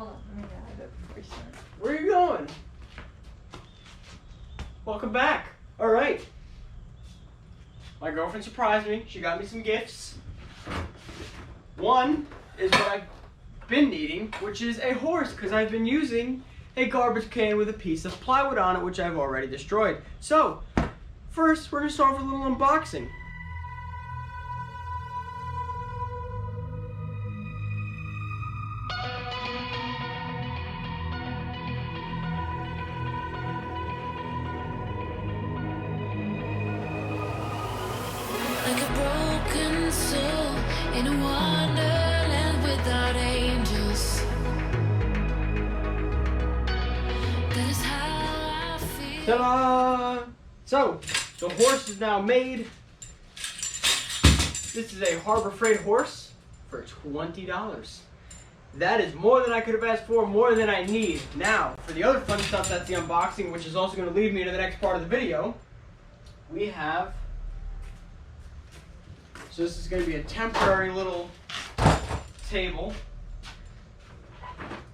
Hold on, let me add it before you start. Where are you going? Welcome back. All right. My girlfriend surprised me. She got me some gifts. One is what I've been needing, which is a horse, because I've been using a garbage can with a piece of plywood on it, which I've already destroyed. So, first, we're going to start with a little unboxing. Like a broken soul in a wonderland without angels. That is how I feel. Ta-da! So, the horse is now made. This is a Harbor Freight horse for $20. That is more than I could have asked for, more than I need. Now, for the other fun stuff, that's the unboxing, which is also going to lead me to the next part of the video. We have... So this is going to be a temporary little table.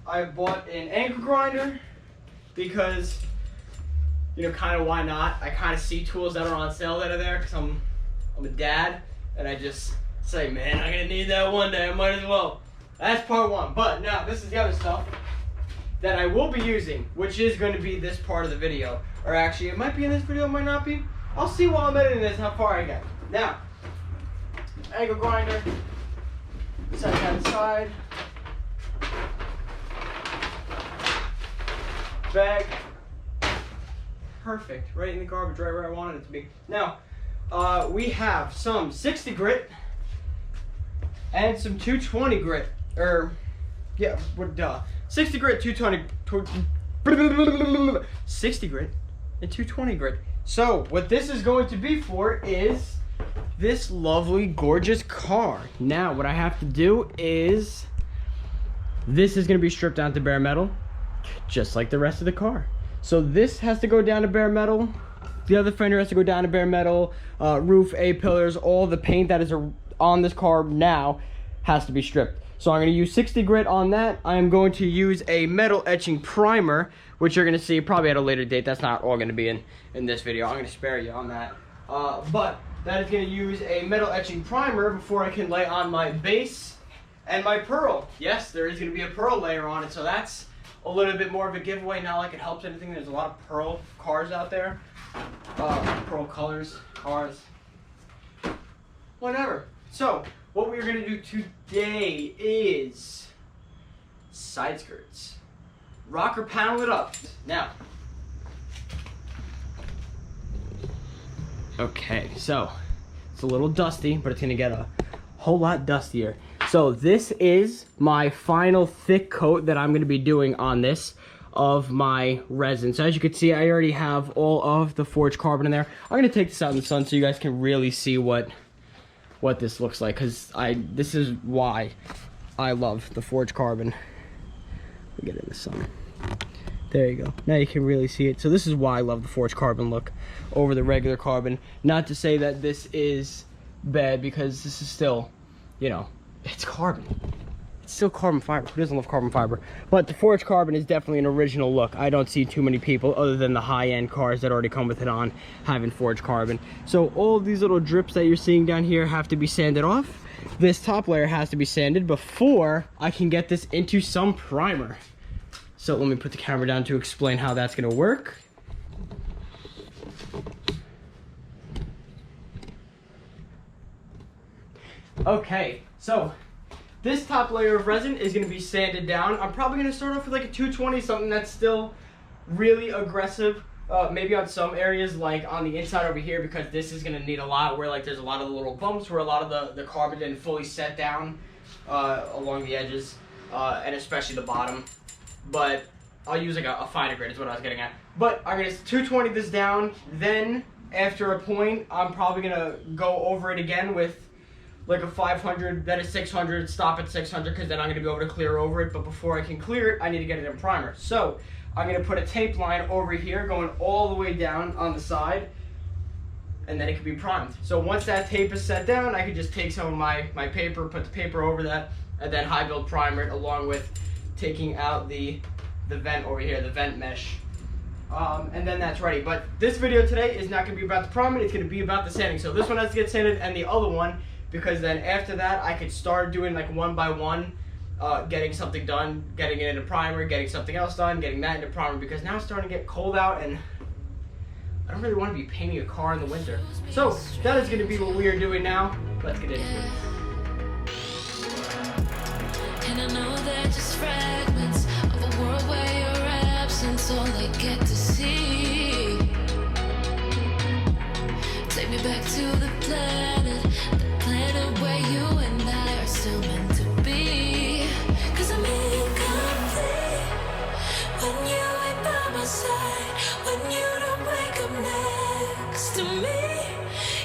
I bought an angle grinder because, you know, kind of why not? I kind of see tools that are on sale that are there because I'm a dad, and I just say, man, I'm going to need that one day. I might as well. That's part one. But now this is the other stuff that I will be using, which is going to be this part of the video. Or actually, it might be in this video, it might not be. I'll see while I'm editing this how far I get. Now, angle grinder, set that aside, bag, perfect, right in the garbage, right where I wanted it to be. Now, we have some 60 grit and some 220 grit, 60 grit, 220, 60 grit and 220 grit. So, what this is going to be for is this lovely, gorgeous car. Now, what I have to do is, this is going to be stripped down to bare metal, just like the rest of the car. So this has to go down to bare metal. The other fender has to go down to bare metal. Roof, A-pillars, all the paint that is on this car now has to be stripped. So I'm going to use 60 grit on that. I am going to use a metal etching primer, which you're going to see probably at a later date. That's not all going to be in this video. I'm going to spare you on that. But that is going to use a metal etching primer before I can lay on my base and my pearl. Yes, there is going to be a pearl layer on it, so that's a little bit more of a giveaway. Not like it helps anything. There's a lot of pearl cars out there. Pearl colors, cars, whatever. So, what we're going to do today is side skirts. Rocker panel it up. Now, okay, so it's a little dusty, but it's gonna get a whole lot dustier. So this is my final thick coat that I'm gonna be doing on this of my resin. So as you can see, I already have all of the forged carbon in there. I'm gonna take this out in the sun so you guys can really see what this looks like, because this is why I love the forged carbon. Let me get it in the sun. There you go. Now you can really see it. So this is why I love the forged carbon look over the regular carbon. Not to say that this is bad, because this is still, you know, it's carbon. It's still carbon fiber. Who doesn't love carbon fiber? But the forged carbon is definitely an original look. I don't see too many people, other than the high-end cars that already come with it on, having forged carbon. So all of these little drips that you're seeing down here have to be sanded off. This top layer has to be sanded before I can get this into some primer. So let me put the camera down to explain how that's gonna work. Okay, so this top layer of resin is gonna be sanded down. I'm probably gonna start off with like a 220, something that's still really aggressive. Maybe on some areas, like on the inside over here, because this is gonna need a lot, where like there's a lot of the little bumps where a lot of the carbon didn't fully set down along the edges, and especially the bottom. But I'll use like a finer grit is what I was getting at. But I'm gonna 220 this down, then after a point, I'm probably gonna go over it again with like a 500, then a 600, stop at 600, because then I'm gonna be able to clear over it. But before I can clear it, I need to get it in primer. So I'm gonna put a tape line over here going all the way down on the side, and then it can be primed. So once that tape is set down, I can just take some of my paper, put the paper over that, and then high build primer it along with taking out the vent over here, the vent mesh. And then that's ready. But this video today is not going to be about the priming, it's going to be about the sanding. So this one has to get sanded and the other one, because then after that I could start doing like one by one, getting something done, getting it into primer, getting something else done, getting that into primer, because now it's starting to get cold out and I don't really want to be painting a car in the winter. So that is going to be what we are doing now. Let's get into it. And I know they're just fragments of a world where your absence all I get to see. Take me back to the planet where you and I are still meant to be. 'Cause I'm incomplete when you ain't by my side, when you don't wake up next to me.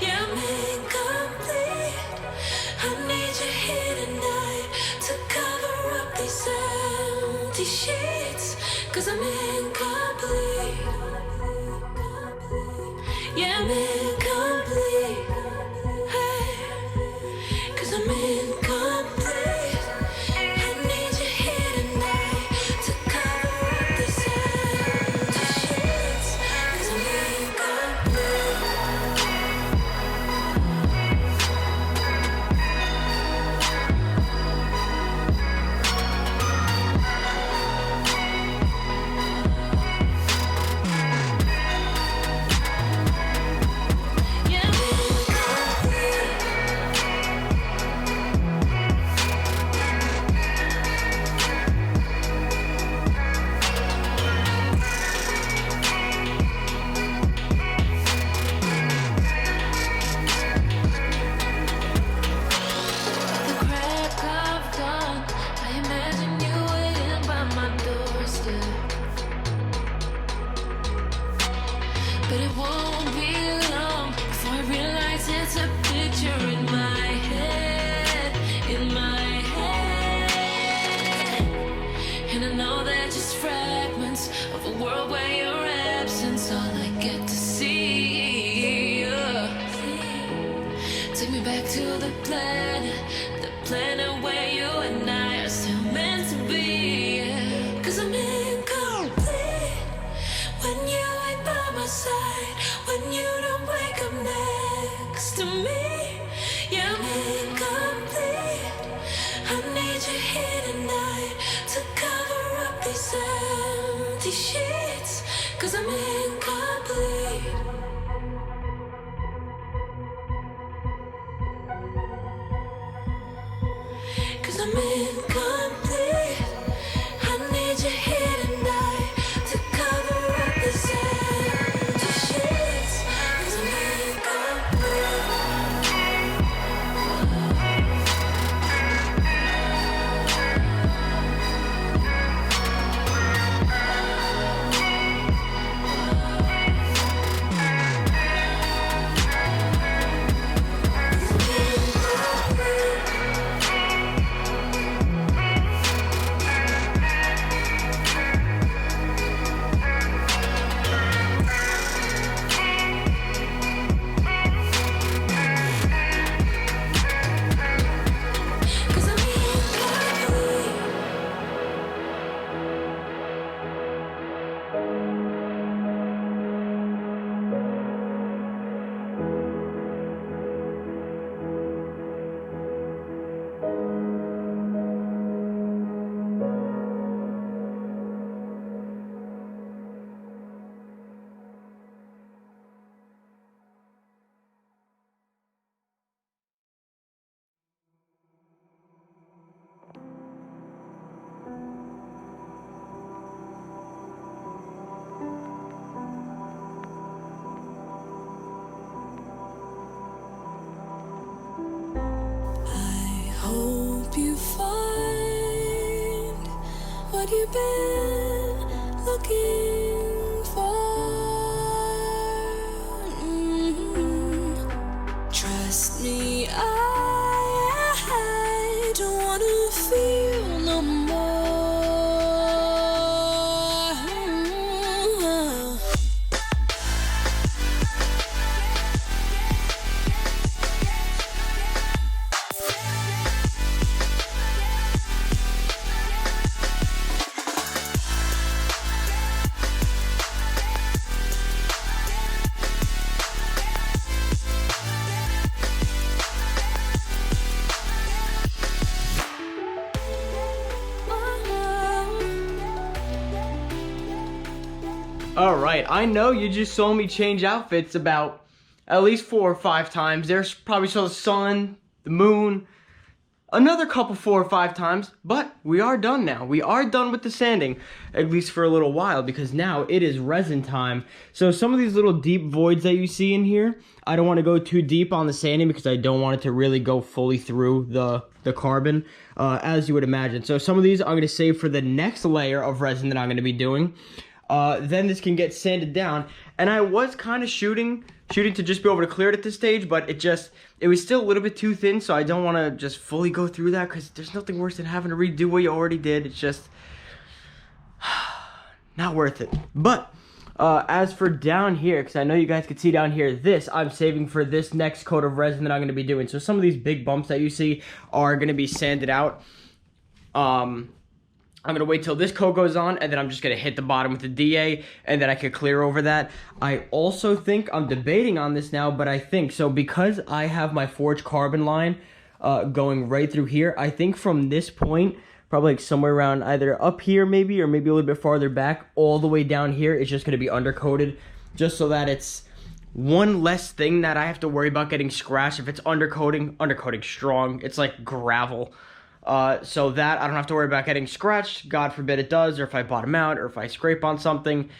Yeah, I'm incomplete. I need you here tonight to cover up these empty sheets. 'Cause I'm incomplete. Yeah, I'm incomplete. Hey, 'cause I'm incomplete. I need you here tonight to cover up these empty sheets. 'Cause I'm incomplete. But it won't be long before I realize it's a picture in my head, And I know they're just fragments of a world where your absence all I get to see. Take me back to the planet where you and I are still meant to be. 'Cause I'm incomplete when you ain't by my side, when you don't wake up next to me. Yeah, I'm incomplete. I need you here tonight to cover up these empty sheets. 'Cause I'm incomplete. Cause I'm incomplete. I need you here tonight to cover up this empty sheets. 'Cause I'm incomplete. what you've been looking for. Trust me, I don't wanna feel no more. All right, I know you just saw me change outfits about at least 4 or 5 times. There's probably saw the sun, the moon, another couple 4 or 5 times, but we are done now. We are done with the sanding, at least for a little while, because now it is resin time. So some of these little deep voids that you see in here, I don't want to go too deep on the sanding because I don't want it to really go fully through the carbon, as you would imagine. So some of these I'm going to save for the next layer of resin that I'm going to be doing. Then this can get sanded down, and I was kind of shooting to just be able to clear it at this stage, but it was still a little bit too thin, so I don't want to just fully go through that because there's nothing worse than having to redo what you already did. It's just not worth it. But as for down here, because I know you guys can see down here, this I'm saving for this next coat of resin that I'm going to be doing. So some of these big bumps that you see are going to be sanded out. I'm going to wait till this coat goes on, and then I'm just going to hit the bottom with the DA, and then I can clear over that. I also think, I'm debating on this now, but I think, so because I have my forged carbon line going right through here, I think from this point, probably like somewhere around either up here maybe, or maybe a little bit farther back, all the way down here, it's just going to be undercoated, just so that it's one less thing that I have to worry about getting scratched. If it's undercoating strong, it's like gravel. So that I don't have to worry about getting scratched, God forbid it does, or if I bottom out, or if I scrape on something,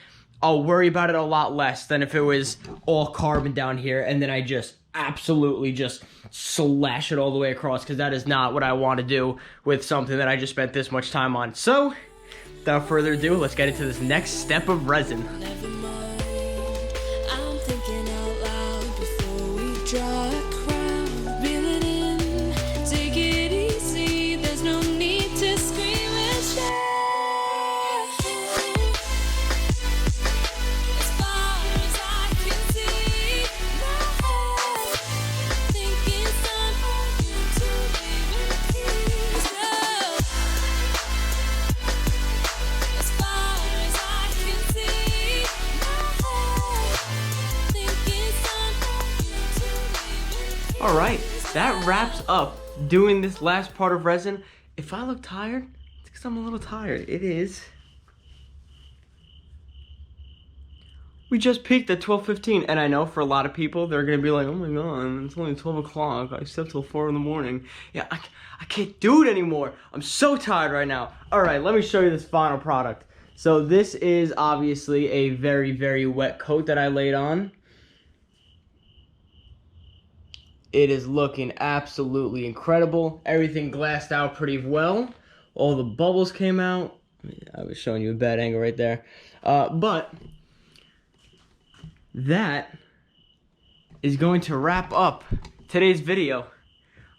I'll worry about it a lot less than if it was all carbon down here, and then I just absolutely just slash it all the way across, because that is not what I want to do with something that I just spent this much time on. So, without further ado, let's get into this next step of resin. Never mind, I'm thinking out loud before we draw a crowd. Reel it in, take it easy, there's no need to scream and shout. As far as I can see, my head thinking it's time for you to leave in peace. As far as I can see, my head thinking it's time for you to leave in peace. Alright, that wraps up doing this last part of resin. If I look tired, it's because I'm a little tired. It is. We just peaked at 12:15, and I know for a lot of people, they're going to be like, oh my god, it's only 12 o'clock. I slept till 4 in the morning. Yeah, I can't do it anymore. I'm so tired right now. Alright, let me show you this final product. So this is obviously a very, very wet coat that I laid on. It is looking absolutely incredible. Everything glassed out pretty well. All the bubbles came out. I was showing you a bad angle right there. But that is going to wrap up today's video.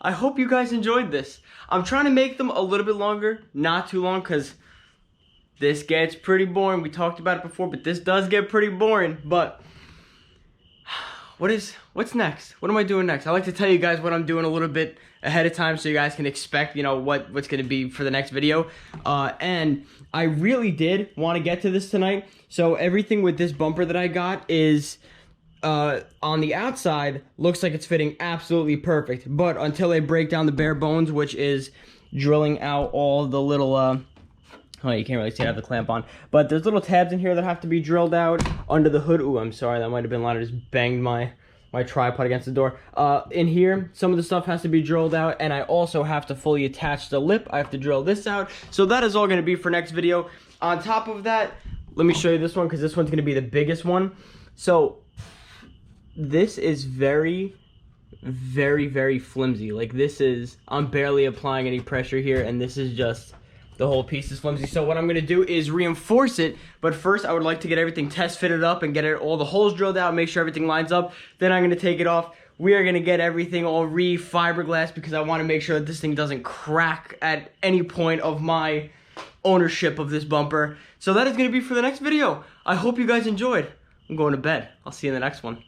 I hope you guys enjoyed this. I'm trying to make them a little bit longer, not too long, because this gets pretty boring. We talked about it before, but this does get pretty boring. But what's next? What am I doing next? I like to tell you guys what I'm doing a little bit ahead of time so you guys can expect, you know, what's going to be for the next video. And I really did want to get to this tonight. So everything with this bumper that I got is on the outside looks like it's fitting absolutely perfect. But until I break down the bare bones, which is drilling out all the little oh, you can't really see it, I have the clamp on. But there's little tabs in here that have to be drilled out under the hood. Ooh, I'm sorry, that might have been loud. I just banged my tripod against the door. In here, some of the stuff has to be drilled out, and I also have to fully attach the lip. I have to drill this out. So that is all going to be for next video. On top of that, let me show you this one, because this one's going to be the biggest one. So this is very, very, very flimsy. Like this is, I'm barely applying any pressure here, and this is just, the whole piece is flimsy. So what I'm going to do is reinforce it, but first I would like to get everything test fitted up and get all the holes drilled out, make sure everything lines up. Then I'm going to take it off. We are going to get everything all re-fiberglass because I want to make sure that this thing doesn't crack at any point of my ownership of this bumper. So that is going to be for the next video. I hope you guys enjoyed. I'm going to bed. I'll see you in the next one.